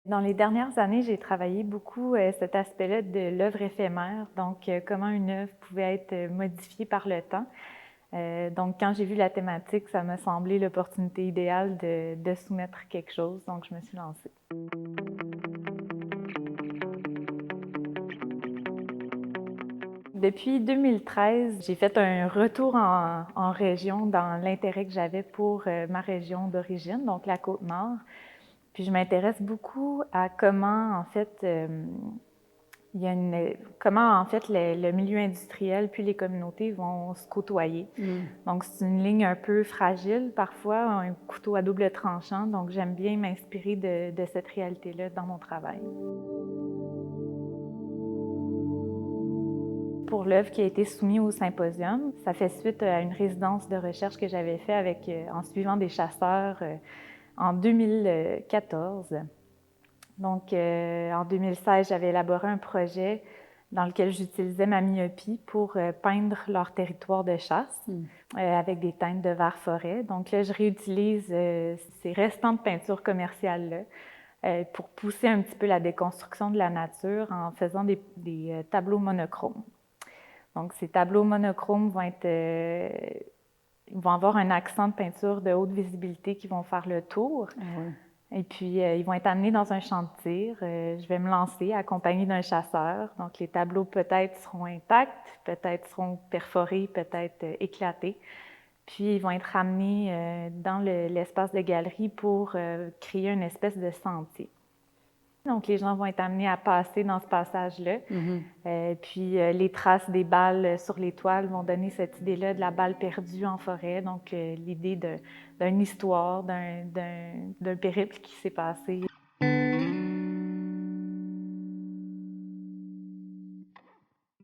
Dans les dernières années, j'ai travaillé beaucoup cet aspect-là de l'œuvre éphémère, donc comment une œuvre pouvait être modifiée par le temps. Donc quand j'ai vu la thématique, ça m'a semblé l'opportunité idéale de soumettre quelque chose, donc je me suis lancée. Depuis 2013, j'ai fait un retour en région dans l'intérêt que j'avais pour ma région d'origine, donc la Côte-Nord. Puis je m'intéresse beaucoup à comment, en fait, comment, en fait, le milieu industriel puis les communautés vont se côtoyer. Donc, c'est une ligne un peu fragile, parfois, un couteau à double tranchant. Donc, j'aime bien m'inspirer de cette réalité-là dans mon travail. Pour l'œuvre qui a été soumise au symposium, ça fait suite à une résidence de recherche que j'avais faite en suivant des chasseurs en 2014. Donc, en 2016, j'avais élaboré un projet dans lequel j'utilisais ma myopie pour peindre leur territoire de chasse avec des teintes de vert forêt. Donc là, je réutilise ces restants de peinture commerciale-là pour pousser un petit peu la déconstruction de la nature en faisant des tableaux monochromes. Donc, ces tableaux monochromes vont avoir un accent de peinture de haute visibilité qui vont faire le tour. Ah ouais. Et puis, ils vont être amenés dans un champ de tir. Je vais me lancer accompagnée d'un chasseur. Donc, les tableaux peut-être seront intacts, peut-être seront perforés, peut-être éclatés. Puis, ils vont être amenés dans l'espace de galerie pour créer une espèce de sentier. Donc, les gens vont être amenés à passer dans ce passage-là. Puis, les traces des balles sur les toiles vont donner cette idée-là de la balle perdue en forêt. Donc, l'idée d'une histoire, d'un périple qui s'est passé.